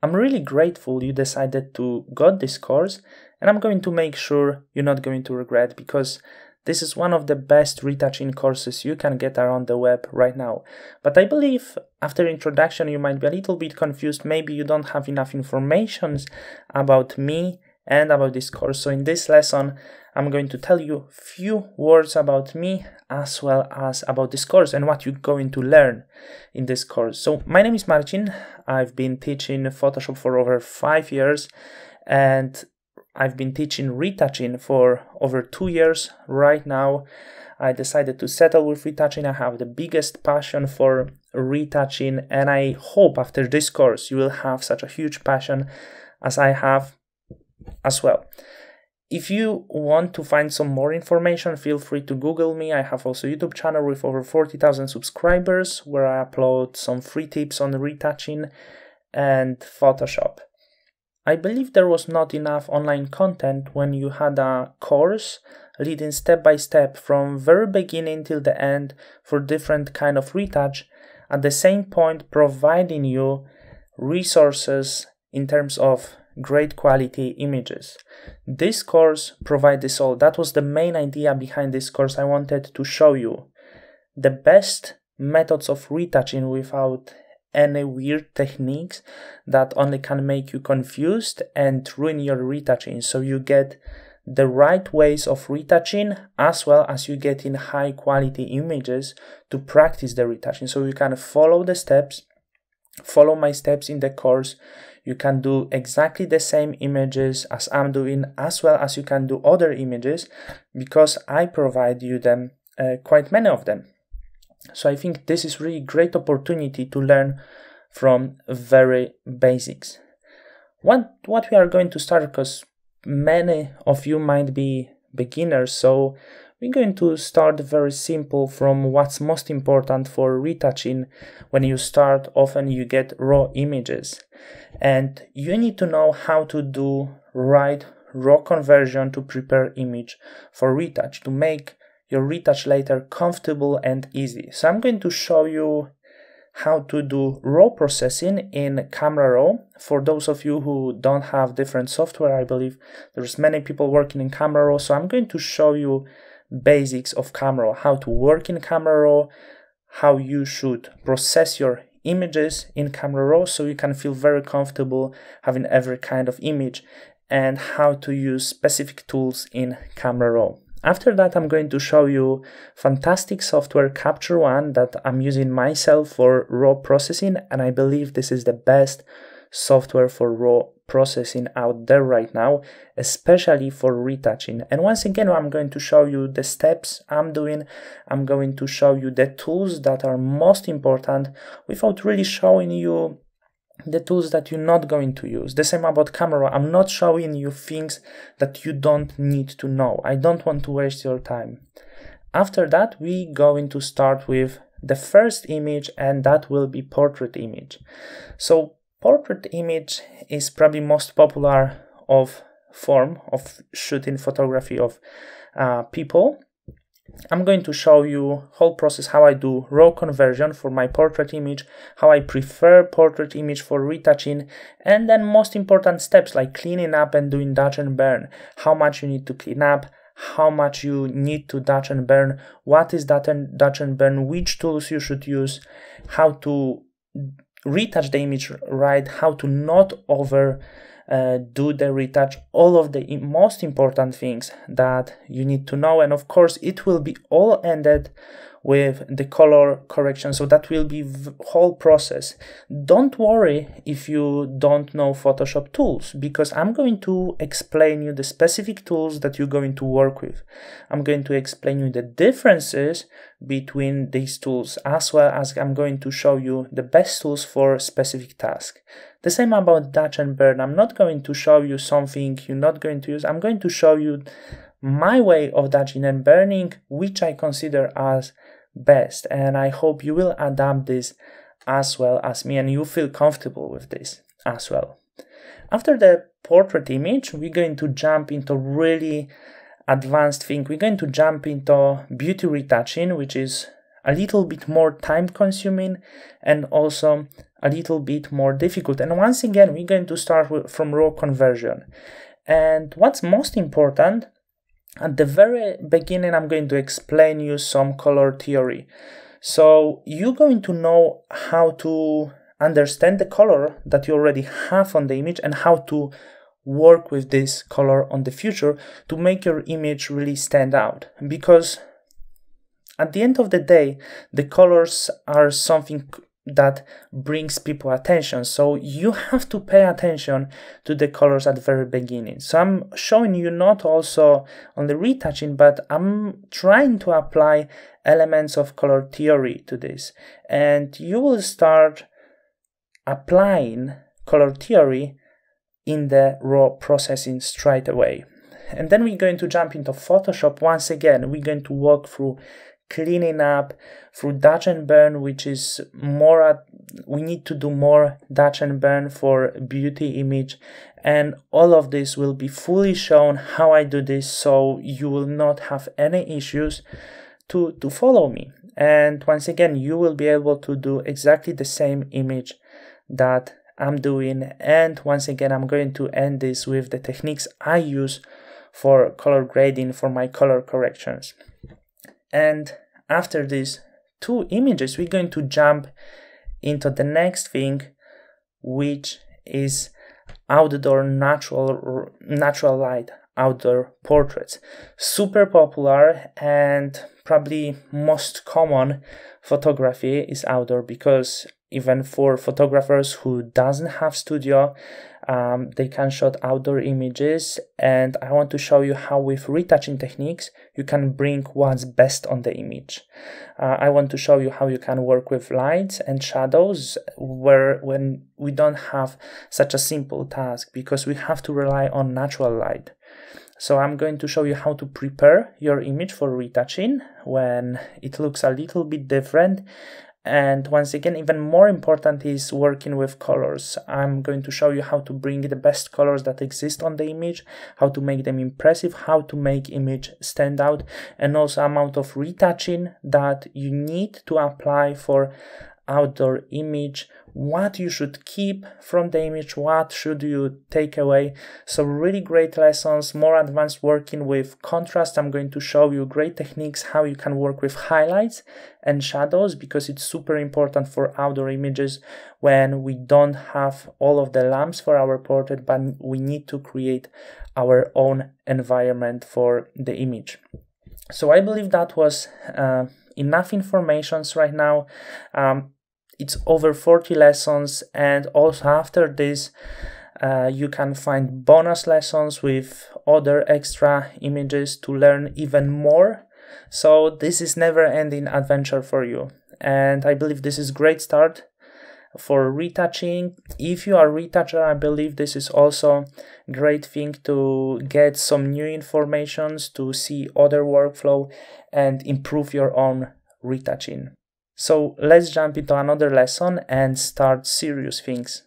I'm really grateful you decided to go this course, and I'm going to make sure you're not going to regret, because this is one of the best retouching courses you can get around the web right now. But I believe after introduction you might be a little bit confused. Maybe you don't have enough information about me and about this course. So in this lesson, I'm going to tell you a few words about me as well as about this course and what you're going to learn in this course. So my name is Marcin. I've been teaching Photoshop for over 5 years, and I've been teaching retouching for over 2 years. Right now, I decided to settle with retouching. I have the biggest passion for retouching, and I hope after this course you will have such a huge passion as I have as well. If you want to find some more information, feel free to Google me. I have also a YouTube channel with over 40,000 subscribers where I upload some free tips on retouching and Photoshop. I believe there was not enough online content when you had a course leading step by step from very beginning till the end for different kind of retouch, at the same point providing you resources in terms of great quality images. This course provides this all. That was the main idea behind this course. I wanted to show you the best methods of retouching without any weird techniques that only can make you confused and ruin your retouching. So you get the right ways of retouching as well as you get in high quality images to practice the retouching. So you can follow the steps, follow my steps in the course. You can do exactly the same images as I'm doing, as well as you can do other images, because I provide you them, quite many of them. So I think this is really great opportunity to learn from very basics. What we are going to start, because many of you might be beginners, so we're going to start very simple from what's most important for retouching. When you start, often you get raw images, and you need to know how to do right raw conversion to prepare image for retouch, to make your retouch later comfortable and easy. So I'm going to show you how to do raw processing in Camera Raw. For those of you who don't have different software, I believe there's many people working in Camera Raw, so I'm going to show you basics of Camera Raw, how to work in Camera Raw, how you should process your images in Camera Raw so you can feel very comfortable having every kind of image, and how to use specific tools in Camera Raw. After that, I'm going to show you fantastic software, Capture One, that I'm using myself for raw processing, and I believe this is the best software for raw processing out there right now, especially for retouching. And once again, I'm going to show you the steps I'm doing. I'm going to show you the tools that are most important without really showing you the tools that you're not going to use. The same about Camera. I'm not showing you things that you don't need to know. I don't want to waste your time. After that, we're going to start with the first image, and that will be portrait image. So portrait image is probably most popular of form of shooting photography of people. I'm going to show you whole process, how I do raw conversion for my portrait image, how I prefer portrait image for retouching, and then most important steps like cleaning up and doing dodge and burn. How much you need to clean up, how much you need to dodge and burn, what is dodge and burn, which tools you should use, how to retouch the image right, how to not over do the retouch, all of the most important things that you need to know. And of course it will be all ended with the color correction, so that will be the whole process. Don't worry if you don't know Photoshop tools, because I'm going to explain you the specific tools that you're going to work with. I'm going to explain you the differences between these tools, as well as I'm going to show you the best tools for specific task. The same about dodge and burn. I'm not going to show you something you're not going to use. I'm going to show you my way of dodging and burning, which I consider as best, and I hope you will adapt this as well as me and you feel comfortable with this as well. After the portrait image, we're going to jump into really advanced thing. We're going to jump into beauty retouching, which is a little bit more time consuming and also a little bit more difficult. And once again, we're going to start from raw conversion. And what's most important, at the very beginning, I'm going to explain you some color theory. So you're going to know how to understand the color that you already have on the image and how to work with this color on the future to make your image really stand out. Because at the end of the day, the colors are something that brings people attention. So you have to pay attention to the colors at the very beginning. So I'm showing you not also on the retouching, but I'm trying to apply elements of color theory to this. And you will start applying color theory in the raw processing straight away. And then we're going to jump into Photoshop. Once again, we're going to walk through cleaning up, through dodge and burn, which is more, we need to do more dodge and burn for beauty image. And all of this will be fully shown how I do this, so you will not have any issues to follow me. And once again, you will be able to do exactly the same image that I'm doing. And once again, I'm going to end this with the techniques I use for color grading for my color corrections. And after these two images, we're going to jump into the next thing, which is outdoor natural light, outdoor portraits. Super popular, and probably most common photography is outdoor, because even for photographers who doesn't have studio, they can shoot outdoor images. And I want to show you how with retouching techniques you can bring what's best on the image. I want to show you how you can work with lights and shadows when we don't have such a simple task, because we have to rely on natural light. So I'm going to show you how to prepare your image for retouching when it looks a little bit different. And once again, even more important is working with colors. I'm going to show you how to bring the best colors that exist on the image, how to make them impressive, how to make image stand out, and also amount of retouching that you need to apply for outdoor image, what you should keep from the image, what should you take away. So really great lessons, more advanced working with contrast. I'm going to show you great techniques how you can work with highlights and shadows, because it's super important for outdoor images when we don't have all of the lamps for our portrait, but we need to create our own environment for the image. So I believe that was enough informations right now. It's over 40 lessons, and also after this you can find bonus lessons with other extra images to learn even more. So this is never-ending adventure for you, and I believe this is great start for retouching. If you are a retoucher, I believe this is also a great thing to get some new informations, to see other workflow and improve your own retouching. So let's jump into another lesson and start serious things.